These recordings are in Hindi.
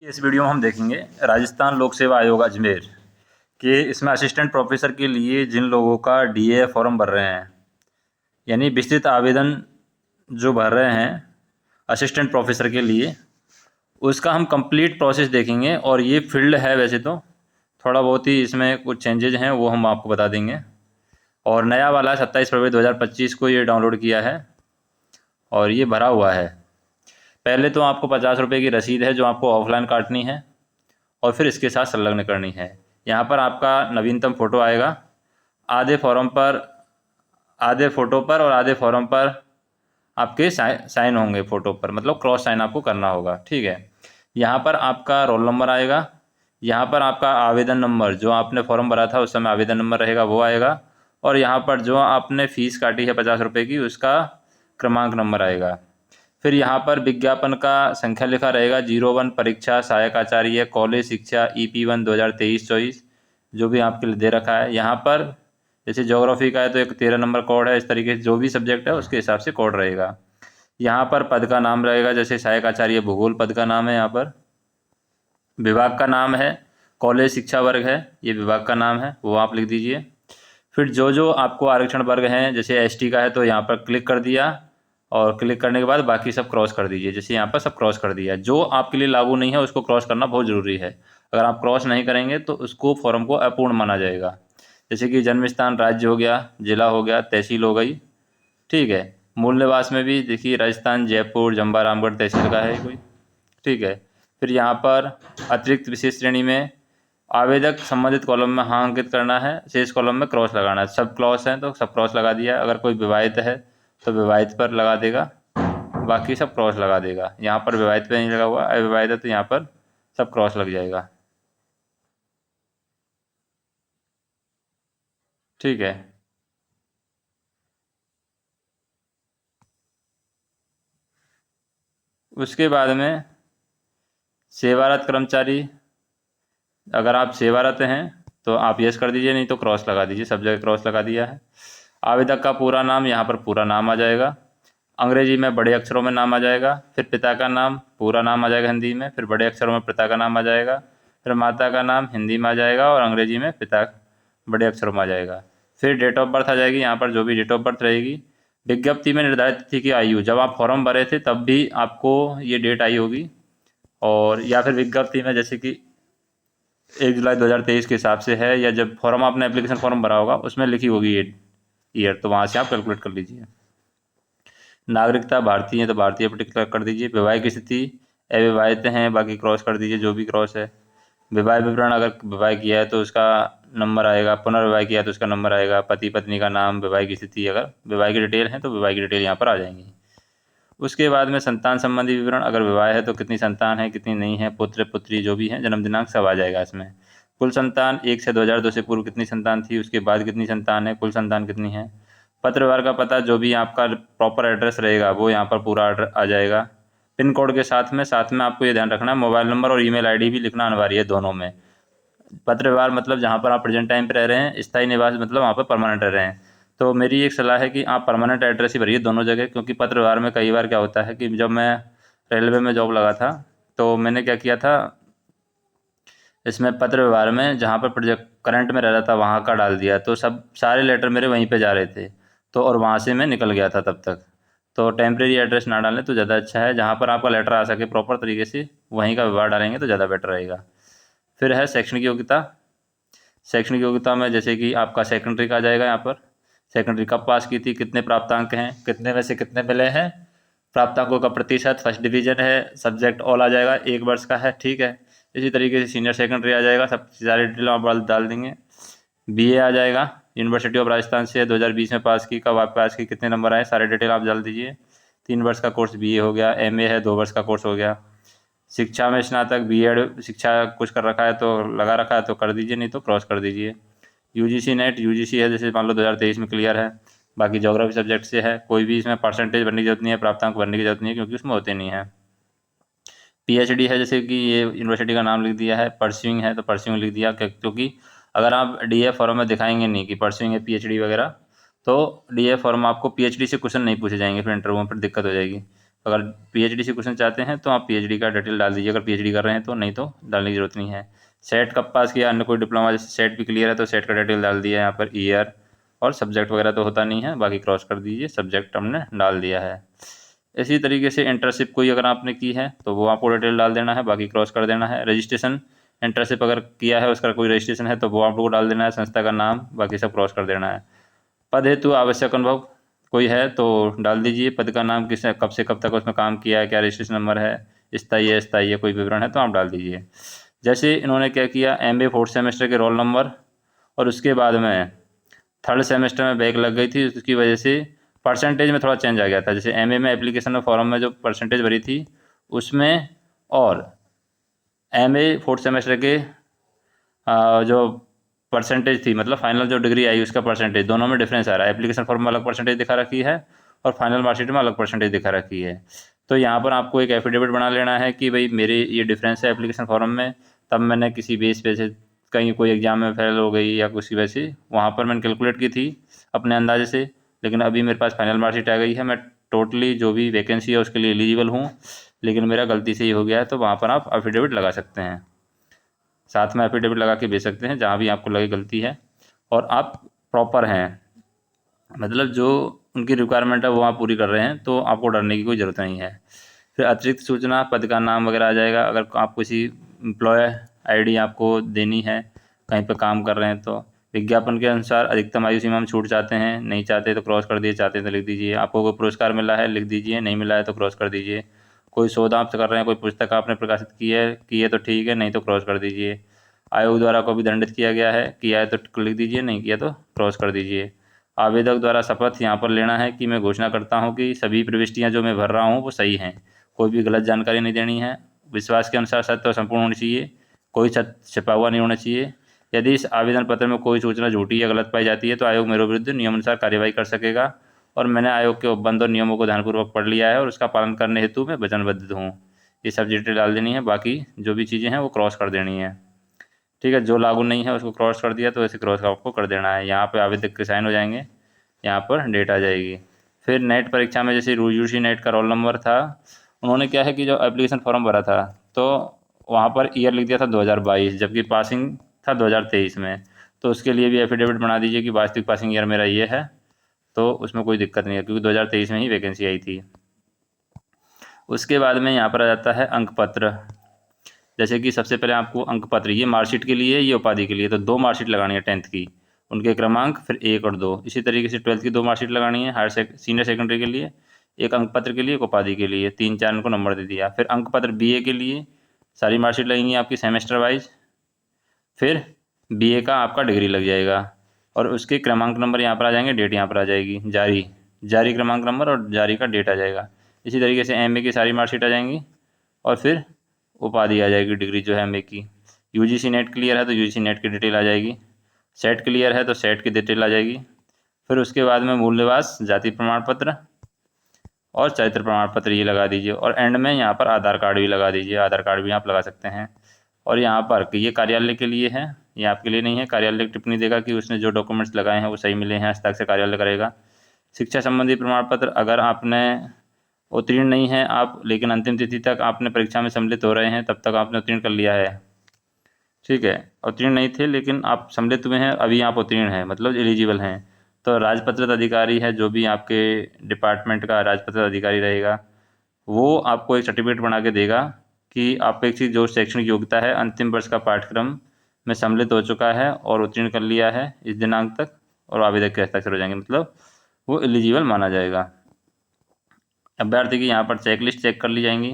इस वीडियो में हम देखेंगे राजस्थान लोक सेवा आयोग अजमेर के इसमें असिस्टेंट प्रोफेसर के लिए जिन लोगों का डीए फॉर्म भर रहे हैं, यानी विस्तृत आवेदन जो भर रहे हैं असिस्टेंट प्रोफेसर के लिए, उसका हम कंप्लीट प्रोसेस देखेंगे। और ये फील्ड है, वैसे तो थोड़ा बहुत ही इसमें कुछ चेंजेज हैं वो हम आपको बता देंगे। और नया वाला 27 फरवरी 2025 को ये डाउनलोड किया है और ये भरा हुआ है। पहले तो आपको 50 रुपये की रसीद है जो आपको ऑफलाइन काटनी है और फिर इसके साथ संलग्न करनी है। यहाँ पर आपका नवीनतम फ़ोटो आएगा, आधे फ़ोटो पर और आधे फॉर्म पर आपके साइन होंगे फ़ोटो पर, मतलब क्रॉस साइन आपको करना होगा, ठीक है। यहाँ पर आपका रोल नंबर आएगा, यहाँ पर आपका आवेदन नंबर जो आपने फॉर्म भरा था उस समय आवेदन नंबर रहेगा वो आएगा, और यहाँ पर जो आपने फ़ीस काटी है 50 रुपये की उसका क्रमांक नंबर आएगा। फिर यहाँ पर विज्ञापन का संख्या लिखा रहेगा 01 परीक्षा सहायक आचार्य कॉलेज शिक्षा EP1 2023-24 जो भी आपके लिए दे रखा है। यहाँ पर जैसे ज्योग्राफी का है तो एक 13 नंबर कोड है, इस तरीके से जो भी सब्जेक्ट है उसके हिसाब से कोड रहेगा। यहाँ पर पद का नाम रहेगा, जैसे सहायक आचार्य भूगोल पद का नाम है, यहाँ पर विभाग का नाम है, कॉलेज शिक्षा वर्ग है, ये विभाग का नाम है वो आप लिख दीजिए। फिर जो आपको आरक्षण वर्ग हैं, जैसे ST का है तो यहाँ पर क्लिक कर दिया और क्लिक करने के बाद बाकी सब क्रॉस कर दीजिए। जैसे यहाँ पर सब क्रॉस कर दिया, जो आपके लिए लागू नहीं है उसको क्रॉस करना बहुत ज़रूरी है। अगर आप क्रॉस नहीं करेंगे तो उसको फॉर्म को अपूर्ण माना जाएगा। जैसे कि जन्म स्थान राज्य हो गया, जिला हो गया, तहसील हो गई, ठीक है। मूल निवास में भी देखिए राजस्थान जयपुर जम्बा रामगढ़ तहसील का है कोई, ठीक है। फिर यहाँ पर अतिरिक्त विशेष श्रेणी में आवेदक संबंधित कॉलम में हाँ अंकित करना है, शेष कॉलम में क्रॉस लगाना है। सब क्रॉस हैं तो सब क्रॉस लगा दिया। अगर कोई विवाहित है तो विवाहित पर लगा देगा, बाकी सब क्रॉस लगा देगा। यहाँ पर विवाहित पे नहीं लगा हुआ, अविवाहित है तो यहाँ पर सब क्रॉस लग जाएगा, ठीक है। उसके बाद में सेवारत कर्मचारी, अगर आप सेवारत हैं तो आप यस कर दीजिए, नहीं तो क्रॉस लगा दीजिए, सब जगह क्रॉस लगा दिया है। आवेदक का पूरा नाम, यहाँ पर पूरा नाम आ जाएगा, अंग्रेजी में बड़े अक्षरों में नाम आ जाएगा। फिर पिता का नाम, पूरा नाम आ जाएगा हिंदी में, फिर बड़े अक्षरों में पिता का नाम आ जाएगा। फिर माता का नाम हिंदी में आ जाएगा और अंग्रेजी में पिता बड़े अक्षरों में आ जाएगा। फिर डेट ऑफ बर्थ आ जाएगी, यहाँ पर जो भी डेट ऑफ बर्थ रहेगी। विज्ञप्ति में निर्धारित तिथि की आयु, जब आप फॉर्म भरे थे तब भी आपको ये डेट आई होगी, और या फिर विज्ञप्ति में जैसे कि 1 जुलाई 2023 के हिसाब से है, या जब फॉर्म आपने एप्लीकेशन फॉर्म भरा होगा उसमें लिखी होगी ये ईयर, तो वहाँ से आप कैलकुलेट कर लीजिए। नागरिकता भारतीय है तो भारतीय पर टिक कर दीजिए। वैवाहिक स्थिति अविवाहित हैं, बाकी क्रॉस कर दीजिए जो भी क्रॉस है। विवाह विवरण, अगर विवाह किया है तो उसका नंबर आएगा, पुनर्विवाह किया है तो उसका नंबर आएगा। पति पत्नी का नाम, वैवाहिक स्थिति, अगर विवाह की डिटेल है तो विवाह की डिटेल यहाँ पर आ जाएंगी। उसके बाद में संतान संबंधी विवरण, अगर विवाह है तो कितनी संतान है कितनी नहीं है, पुत्र पुत्री जो भी है, जन्म दिनांक सब आ जाएगा इसमें। कुल संतान 1 से 2002 से पूर्व कितनी संतान थी, उसके बाद कितनी संतान है, कुल संतान कितनी है। पत्र व्यवहार का पता, जो भी आपका प्रॉपर एड्रेस रहेगा वो यहाँ पर पूरा आ जाएगा। पिन कोड के साथ में आपको ये ध्यान रखना है मोबाइल नंबर और ईमेल आईडी भी लिखना अनिवार्य है दोनों में। पत्र व्यवहार मतलब जहाँ पर आप प्रेजेंट टाइम पे रह रहे हैं, स्थायी निवास मतलब वहाँ पर परमानेंट रह रहे हैं। तो मेरी एक सलाह है कि आप परमानेंट एड्रेस ही भरिए दोनों जगह, क्योंकि पत्र व्यवहार में कई बार क्या होता है कि जब मैं रेलवे में जॉब लगा था तो मैंने क्या किया था, इसमें पत्र व्यवहार में जहाँ पर प्रोजेक्ट करंट में रह रहा था वहाँ का डाल दिया, तो सब सारे लेटर मेरे वहीं पे जा रहे थे, तो और वहाँ से मैं निकल गया था तब तक। तो टेम्प्रेरी एड्रेस ना डालें तो ज़्यादा अच्छा है, जहाँ पर आपका लेटर आ सके प्रॉपर तरीके से वहीं का व्यवहार डालेंगे तो ज़्यादा बेटर रहेगा। फिर है शैक्षणिक योग्यता। शैक्षणिक योग्यता में जैसे कि आपका सेकेंडरी का आ जाएगा, यहाँ पर सेकेंडरी कब पास की थी, कितने प्राप्तांक हैं, कितने में से कितने मिले हैं, प्राप्तांकों का प्रतिशत, फर्स्ट डिवीजन है, सब्जेक्ट ऑल आ जाएगा, 1 वर्ष का है, ठीक है। इसी तरीके से सीनियर सेकेंडरी आ जाएगा, सब सारी डिटेल आप डाल देंगे। BA आ जाएगा, यूनिवर्सिटी ऑफ राजस्थान से 2020 में पास की, कब आप पास की, कितने नंबर आए, सारे डिटेल आप डाल दीजिए। 3 वर्ष का कोर्स BA हो गया, MA है 2 वर्ष का कोर्स हो गया। शिक्षा में स्नातक B.Ed शिक्षा कुछ कर रखा है तो लगा रखा है तो कर दीजिए, नहीं तो क्रॉस कर दीजिए। UGC नेट UGC है, जैसे मान लो 2023 में क्लियर है। बाकी ज्योग्राफी सब्जेक्ट से है, कोई भी इसमें परसेंटेज भरने की जरूरत नहीं है, प्राप्तांक भरने की जरूरत नहीं है क्योंकि उसमें होते नहीं है। PhD है, जैसे कि ये यूनिवर्सिटी का नाम लिख दिया है। परस्यूइंग है तो परस्यूइंग लिख दिया, क्योंकि अगर आप DA फॉर्म में दिखाएंगे नहीं कि परस्यूइंग है PhD वगैरह, तो DA फॉर्म आपको PhD से क्वेश्चन नहीं पूछे जाएंगे, फिर इंटरव्यू में फिर दिक्कत हो जाएगी। अगर पीएचडी से क्वेश्चन चाहते हैं तो आप पीएचडी का डिटेल डाल दीजिए, अगर पीएचडी कर रहे हैं तो, नहीं तो डालने की जरूरत नहीं है। सेट कब पास किया, अन्य कोई डिप्लोमा, जैसे सेट भी क्लियर है तो सेट का डिटेल डाल दिया यहाँ पर, ईयर और सब्जेक्ट वगैरह तो होता नहीं है, बाकी क्रॉस कर दीजिए, सब्जेक्ट हमने डाल दिया है। इसी तरीके से इंटर्नशिप कोई अगर आपने की है तो वो आपको डिटेल डाल देना है, बाकी क्रॉस कर देना है। रजिस्ट्रेशन, इंटर्नशिप अगर किया है उसका कोई रजिस्ट्रेशन है तो वो आप लोग को डाल देना है, संस्था का नाम, बाकी सब क्रॉस कर देना है। पद हेतु आवश्यक अनुभव कोई है तो डाल दीजिए, पद का नाम, किस कब से कब तक उसमें काम किया है, क्या रजिस्ट्रेशन नंबर है, स्थायी है अस्थायी है, कोई विवरण है तो आप डाल दीजिए। जैसे इन्होंने क्या किया, एमए 4th सेमेस्टर के रोल नंबर, और उसके बाद में 3rd सेमेस्टर में बैक लग गई थी, उसकी वजह से परसेंटेज में थोड़ा चेंज आ गया था। जैसे एमए में एप्लीकेशन में फॉर्म में जो परसेंटेज भरी थी उसमें, और एमए 4th सेमेस्टर के जो परसेंटेज थी, मतलब फाइनल जो डिग्री आई उसका परसेंटेज, दोनों में डिफरेंस आ रहा है। एप्लीकेशन फॉर्म में अलग परसेंटेज दिखा रखी है और फाइनल मार्कशीट में अलग परसेंटेज दिखा रखी है। तो यहाँ पर आपको एक एफिडेविट बना लेना है कि भाई मेरे ये डिफरेंस है एप्लीकेशन फॉर्म में, तब मैंने किसी बेस पे से कहीं कोई एग्जाम में फेल हो गई या किसी वजह से वहाँ पर मैंने कैलकुलेट की थी अपने अंदाजे से, लेकिन अभी मेरे पास फाइनल मार्कशीट आ गई है, मैं टोटली जो भी वैकेंसी है उसके लिए एलिजिबल हूँ, लेकिन मेरा गलती से ही हो गया है। तो वहाँ पर आप एफिडेविट लगा सकते हैं, साथ में एफिडेविट लगा के भेज सकते हैं जहाँ भी आपको लगे गलती है और आप प्रॉपर हैं, मतलब जो उनकी रिक्वायरमेंट है वो आप पूरी कर रहे हैं, तो आपको डरने की कोई ज़रूरत नहीं है। फिर अतिरिक्त सूचना, पद का नाम वगैरह आ जाएगा। अगर आप किसी एम्प्लॉय आईडी आपको देनी है कहीं पर काम कर रहे हैं तो, विज्ञापन के अनुसार अधिकतम आयु सीमा में छूट चाहते हैं, नहीं चाहते तो क्रॉस कर दीजिए, चाहते हैं तो लिख दीजिए। आपको कोई पुरस्कार मिला है लिख दीजिए, नहीं मिला है तो क्रॉस कर दीजिए। कोई शोध आप कर रहे हैं, कोई पुस्तक आपने प्रकाशित की है तो ठीक है, नहीं तो क्रॉस कर दीजिए। आयोग द्वारा कभी दंडित किया है तो लिख दीजिए, नहीं किया तो क्रॉस कर दीजिए। आवेदक द्वारा शपथ यहाँ पर लेना है कि मैं घोषणा करता हूँ कि सभी प्रविष्टियाँ जो मैं भर रहा हूँ वो सही हैं, कोई भी गलत जानकारी नहीं देनी है, विश्वास के अनुसार सत्य और संपूर्ण होनी चाहिए, कोई छिपा हुआ नहीं होना चाहिए। यदि इस आवेदन पत्र में कोई सूचना झूठी या गलत पाई जाती है तो आयोग मेरे विरुद्ध नियमानुसार कार्यवाही कर सकेगा, और मैंने आयोग के उपबंध और नियमों को ध्यानपूर्वक पढ़ लिया है और उसका पालन करने हेतु मैं वचनबद्ध हूँ। ये सब डिटेल डाल देनी है, बाकी जो भी चीज़ें हैं वो क्रॉस कर देनी है। ठीक है, जो लागू नहीं है उसको क्रॉस कर दिया, तो ऐसे क्रॉस आपको कर देना है। यहाँ पे आवेदक के साइन हो जाएंगे, यहाँ पर डेट आ जाएगी। फिर नेट परीक्षा में जैसे यूजी नेट का रोल नंबर था, उन्होंने क्या है कि जो एप्लीकेशन फॉर्म भरा था तो वहाँ पर ईयर लिख दिया था 2022, जबकि पासिंग था 2023 में। तो उसके लिए भी एफिडेविट बना दीजिए कि वास्तविक पासिंग ईयर मेरा ये है, तो उसमें कोई दिक्कत नहीं है क्योंकि 2023 में ही वैकेंसी आई थी। उसके बाद में यहाँ पर आ जाता है अंक पत्र। जैसे कि सबसे पहले आपको अंक पत्र, ये मार्कशीट के लिए, ये उपाधि के लिए, तो 2 मार्कशीट लगानी है 10th की, उनके क्रमांक, फिर 1 और 2। इसी तरीके से 12th की 2 मार्कशीट लगानी है, सीनियर सेकेंडरी के लिए, एक अंक पत्र के लिए, एक उपाधि के लिए, 3-4 इनको नंबर दे दिया। फिर अंक पत्र बीए के लिए सारी मार्कशीट लगेंगी आपकी सेमेस्टर वाइज, फिर बीए का आपका डिग्री लग जाएगा, और उसके क्रमांक नंबर यहाँ पर आ जाएंगे, डेट यहाँ पर आ जाएगी, जारी क्रमांक नंबर और जारी का डेट आ जाएगा। इसी तरीके से एमए की सारी मार्कशीट आ जाएंगी, और फिर उपाधि आ जाएगी, डिग्री जो है एमए की। यूजीसी नेट क्लियर है तो यूजीसी नेट की डिटेल आ जाएगी, सेट क्लियर है तो सेट की डिटेल आ जाएगी। फिर उसके बाद में मूल निवास, जाति प्रमाण पत्र और चरित्र प्रमाण पत्र ये लगा दीजिए, और एंड में यहाँ पर आधार कार्ड भी लगा दीजिए, आधार कार्ड भी आप लगा सकते हैं। और यहाँ पर ये कार्यालय के लिए है, ये आपके लिए नहीं है। कार्यालय टिप्पणी देगा कि उसने जो डॉक्यूमेंट्स लगाए हैं वो सही मिले हैं, हस्ताक्षर कार्यालय करेगा। शिक्षा संबंधी प्रमाण पत्र, अगर आपने उत्तीर्ण नहीं है आप, लेकिन अंतिम तिथि तक आपने परीक्षा में सम्मिलित हो रहे हैं, तब तक आपने उत्तीर्ण कर लिया है, ठीक है, उत्तीर्ण नहीं थे लेकिन आप सम्मिलित हुए हैं, अभी आप उत्तीर्ण हैं, मतलब एलिजिबल हैं, तो राजपत्रित अधिकारी है, जो भी आपके डिपार्टमेंट का राजपत्रित अधिकारी रहेगा, वो आपको एक सर्टिफिकेट बना के देगा कि अपेक्षित जो शैक्षणिक योग्यता है, अंतिम वर्ष का पाठ्यक्रम में सम्मिलित हो चुका है और उत्तीर्ण कर लिया है इस दिनांक तक, और आवेदक के हस्ताक्षर हो जाएंगे, मतलब वो एलिजिबल माना जाएगा। अभ्यर्थी की यहाँ पर चेकलिस्ट चेक कर ली जाएंगी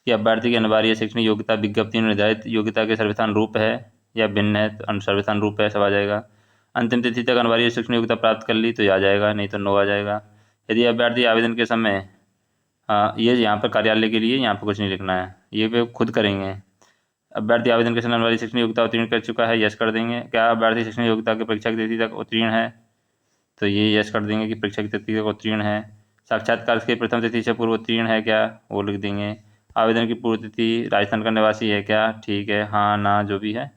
कि अभ्यर्थी की अनिवार्य शैक्षणिक योग्यता विज्ञप्ति में निर्धारित योग्यता के सर्वथान रूप है या भिन्न है, तो सर्वथान रूप है, सब आ जाएगा। अंतिम तिथि तक अनिवार्य शैक्षणिक योग्यता प्राप्त कर ली तो ये आ जाएगा, नहीं तो नो आ जाएगा। यदि अभ्यर्थी आवेदन के समय ये यहाँ पर कार्यालय के लिए यहाँ पर कुछ नहीं लिखना है, ये पे खुद करेंगे। अभ्यर्थी आवेदन के समय अनिवार्य शैक्षणिक योग्यता उत्तीर्ण कर चुका है, यस कर देंगे। क्या अभ्यर्थी शैक्षणिक योग्यता की परीक्षा की तिथि तक उत्तीर्ण है, तो ये यस कर देंगे कि परीक्षा की तिथि तक उत्तीर्ण है। साक्षात्कार की प्रथम तिथि से पूर्व उत्तीर्ण है क्या, वो लिख देंगे। आवेदन की पूर्व तिथि राजस्थान का निवासी है क्या, ठीक है, हाँ ना जो भी है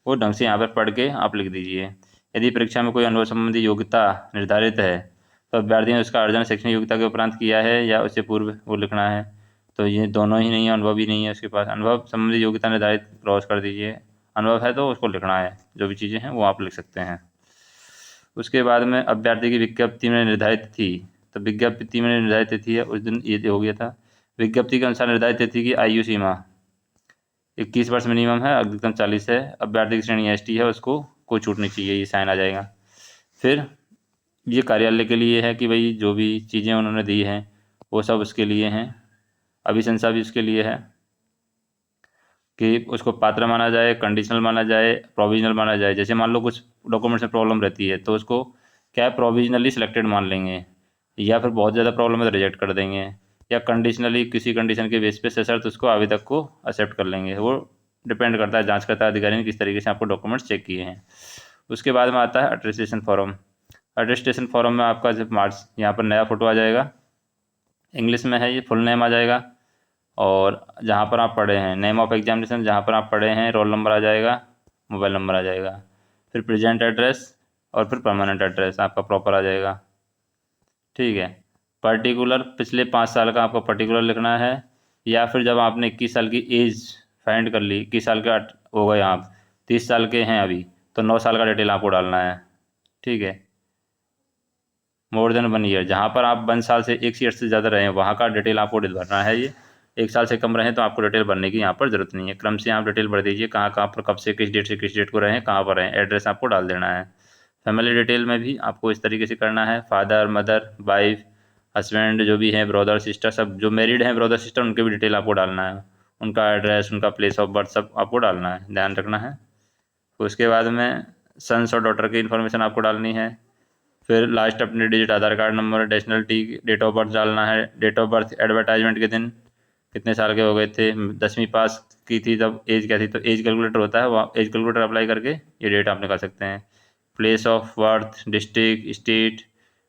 वो ढंग से यहाँ पर पढ़ के आप लिख दीजिए। यदि परीक्षा में कोई अनुभव संबंधी योग्यता निर्धारित है तो अभ्यर्थी ने उसका अर्जन शैक्षणिक योग्यता के उपरांत किया है या उससे पूर्व, वो लिखना है। तो ये दोनों ही नहीं है, अनुभव भी नहीं है उसके पास। अनुभव संबंधी योग्यता निर्धारित क्रॉस कर दीजिए। अनुभव है तो उसको लिखना है, जो भी चीज़ें हैं वो आप लिख सकते हैं। उसके बाद में अभ्यर्थी की विज्ञप्ति में निर्धारित तिथि, तो विज्ञप्ति में निर्धारित तिथि है उस दिन ये हो गया था। विज्ञप्ति के अनुसार निर्धारित तिथि की आयु सीमा 21 वर्ष मिनिमम है, अधिकतम 40 है। अभ्यर्थी की श्रेणी एसटी है, उसको कोई छूट नहीं चाहिए, ये साइन आ जाएगा। फिर ये कार्यालय के लिए है कि भाई जो भी चीज़ें उन्होंने दी हैं वो सब उसके लिए हैं। अभिशंसा भी उसके लिए है कि उसको पात्र माना जाए, कंडीशनल माना जाए, प्रोविजनल माना जाए। जैसे मान लो कुछ डॉक्यूमेंट्स में प्रॉब्लम रहती है तो उसको क्या है, प्रोविजनली सिलेक्टेड मान लेंगे, या फिर बहुत ज़्यादा प्रॉब्लम है तो रिजेक्ट कर देंगे, या कंडीशनली किसी कंडीशन के बेस पे सशर्त उसको आवेदक को एक्सेप्ट कर लेंगे। वो डिपेंड करता है जांच करता है अधिकारी ने किस तरीके से आपको डॉक्यूमेंट्स चेक किए हैं। उसके बाद में आता है अटेस्टेशन फॉर्म। अटेस्टेशन फॉर्म में आपका जब मार्क्स यहाँ पर नया फ़ोटो आ जाएगा, इंग्लिश में है, ये फुल नेम आ जाएगा, और जहाँ पर आप पढ़े हैं, नेम ऑफ एग्जामिनेशन जहाँ पर आप पढ़े हैं, रोल नंबर आ जाएगा, मोबाइल नंबर आ जाएगा, फिर प्रेजेंट एड्रेस और फिर परमानेंट एड्रेस आपका प्रॉपर आ जाएगा। ठीक है। पर्टिकुलर पिछले 5 साल का आपको पर्टिकुलर लिखना है, या फिर जब आपने 21 साल की एज फाइंड कर ली, 21 साल का हो गए आप, 30 साल के हैं अभी, तो 9 साल का डिटेल आपको डालना है। ठीक है। मोर देन 1 ईयर, जहाँ पर आप 1 साल से 1 ईयर से ज़्यादा रहे हैं वहाँ का डिटेल आपको भरना है। ये 1 साल से कम रहे तो आपको डिटेल भरने की यहाँ पर ज़रूरत नहीं है। क्रम से आप डिटेल भर दीजिए, कहाँ कहाँ पर कब से किस डेट को रहे, कहाँ पर रहें, एड्रेस आपको डाल देना है। फैमिली डिटेल में भी आपको इस तरीके से करना है, फादर मदर वाइफ हस्बैंड जो भी हैं, ब्रदर सिस्टर, सब जो मैरिड हैं ब्रदर सिस्टर उनके भी डिटेल आपको डालना है, उनका एड्रेस, उनका प्लेस ऑफ बर्थ सब आपको डालना है, ध्यान रखना है। उसके बाद में सन्स और डॉटर की इन्फॉर्मेशन आपको डालनी है। फिर लास्ट अपने digit Aadhaar card number, nationality, date of birth डालना है। डेट ऑफ बर्थ एडवर्टाइजमेंट के दिन कितने साल के हो गए थे, 10वीं पास की थी तब एज क्या थी, तो एज कैलकुलेटर होता है, वहाँ एज कैलकुलेटर अप्लाई करके ये डेट आप निकाल सकते हैं। Place of birth, district, state,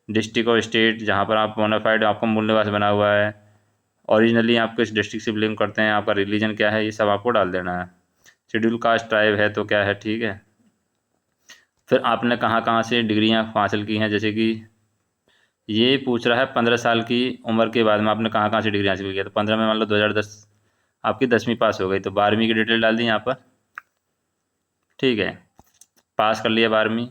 district और स्टेट जहाँ पर आप बोनाफाइड आपका मूल निवास बना हुआ है, ओरिजिनली आप किस डिस्ट्रिक्ट से बिलोंग करते हैं, आपका रिलीजन क्या है, ये सब आपको डाल देना है। शेड्यूल कास्ट ट्राइब है तो क्या है, ठीक है। फिर आपने कहाँ कहाँ से डिग्रियाँ हासिल की हैं, जैसे कि ये पूछ रहा है 15 साल की उम्र के बाद में आपने कहाँ कहाँ से डिग्री हासिल किया, तो 15 में मान लो 2010 आपकी 10वीं पास हो गई तो 12वीं की डिटेल डाल दी यहाँ पर। ठीक है। पास कर लिया 12वीं,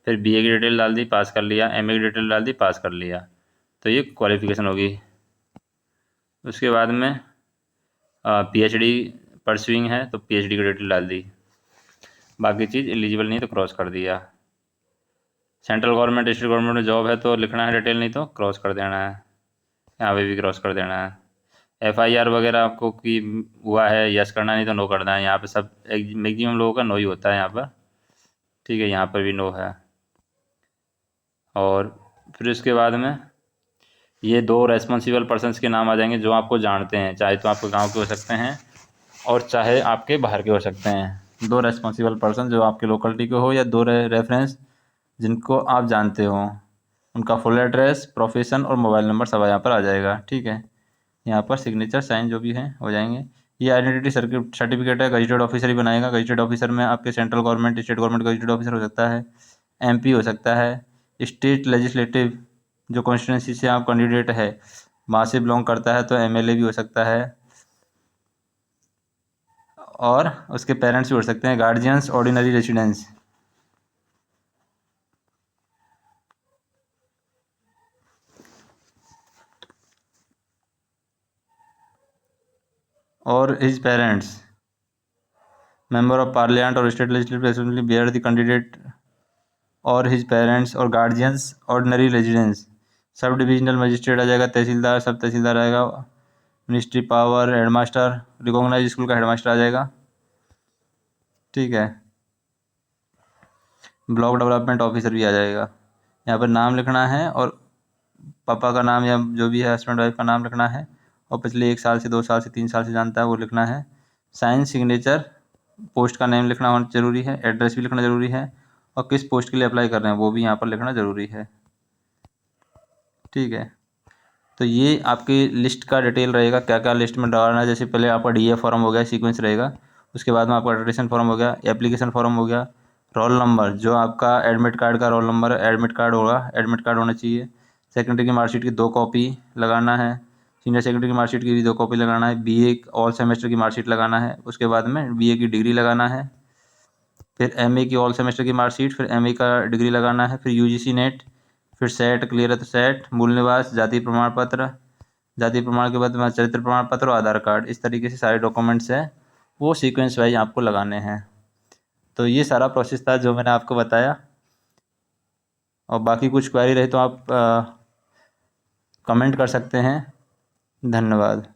फिर बीए की डिटेल डाल दी, पास कर लिया, एमए की डिटेल डाल दी, पास कर लिया, तो ये क्वालिफिकेशन होगी। उसके बाद में पीएचडी परस्यूइंग है तो पीएचडी की डिटेल डाल दी, बाकी चीज़ एलिजिबल नहीं तो क्रॉस कर दिया। सेंट्रल गवर्नमेंट स्टेट गवर्नमेंट में जॉब है तो लिखना है डिटेल, नहीं तो क्रॉस कर देना है, यहाँ पे भी क्रॉस कर देना है। एफआईआर वगैरह आपको की हुआ है, यस करना, नहीं तो नो करना है। यहाँ पे सब मैक्सिमम लोगों का नो ही होता है यहाँ पर। ठीक है, यहाँ पर भी नो है। और फिर उसके बाद में ये 2 रेस्पॉन्सिबल पर्सनस के नाम आ जाएंगे जो आपको जानते हैं, चाहे तो आपके गांव के हो सकते हैं और चाहे आपके बाहर के हो सकते हैं। 2 रेस्पॉन्सिबल पर्सन जो आपके लोकलिटी के हो, या 2 रेफरेंस जिनको आप जानते हो, उनका फुल एड्रेस, प्रोफेशन और मोबाइल नंबर सब यहाँ पर आ जाएगा। ठीक है। यहाँ पर सिग्नेचर साइन जो भी हैं हो जाएंगे। ये आइडेंटिटी सर्टिफिकेट है, गजेटेड ऑफिसर ही बनाएगा। गजेटेड ऑफिसर में आपके central government, state government gazetted officer हो सकता है, एमपी हो सकता है, स्टेट लेजिस्लेटिव जो कॉन्स्टिट्यूंसी से आप कैंडिडेट है वहाँ से बिलोंग करता है तो एमएलए भी हो सकता है, और उसके पेरेंट्स भी हो सकते हैं, गार्जियंस, ऑर्डिनरी रेसिडेंस। और his parents, member of parliament और state legislative assembly bear the candidate और हिज पेरेंट्स और guardians ordinary residence. Sub divisional magistrate आ जाएगा, तहसीलदार, सब तहसीलदार आएगा, ministry power, headmaster, recognise school का हेडमास्टर आ जाएगा। ठीक है। ब्लॉक डेवलपमेंट ऑफिसर भी आ जाएगा। यहाँ पर नाम लिखना है और पापा का नाम या जो भी है हस्बैंड वाइफ का नाम लिखना है, और पिछले 1 साल से 2 साल से 3 साल से जानता है वो लिखना है। साइन, सिग्नेचर, पोस्ट का नेम लिखना जरूरी है, एड्रेस भी लिखना ज़रूरी है, और किस पोस्ट के लिए अप्लाई कर रहे हैं वो भी यहाँ पर लिखना ज़रूरी है। ठीक है। तो ये आपकी लिस्ट का डिटेल रहेगा, क्या क्या लिस्ट में डालना है। जैसे पहले आपका डीए फॉर्म हो गया, सीक्वेंस रहेगा, उसके बाद में आपका एप्लीकेशन फॉर्म हो गया, एप्लीकेशन फॉर्म हो गया, रोल नंबर जो आपका एडमिट कार्ड का रोल नंबर, एडमिट कार्ड होगा, एडमिट कार्ड होना चाहिए। सेकेंडरी की मार्कशीट की 2 कॉपी लगाना है। सीनियर सेकेंडरी की मार्कशीट की भी 2 कॉपी लगाना है। बीए ऑल सेमेस्टर की मार्कशीट लगाना है। उसके बाद में बीए की डिग्री लगाना है। फिर एमए की ऑल सेमेस्टर की मार्कशीट, फिर एमए का डिग्री लगाना है। फिर यूजीसी नेट, फिर सेट क्लियर है तो सेट, मूल निवास, जाति प्रमाण पत्र, जाति प्रमाण के बाद में चरित्र प्रमाण पत्र और आधार कार्ड, इस तरीके से सारे डॉक्यूमेंट्स हैं वो सीक्वेंस वाइज आपको लगाने हैं। तो ये सारा प्रोसेस था जो मैंने आपको बताया। और बाकी कुछ क्वेरी रहे तो आप कमेंट कर सकते हैं। धन्यवाद।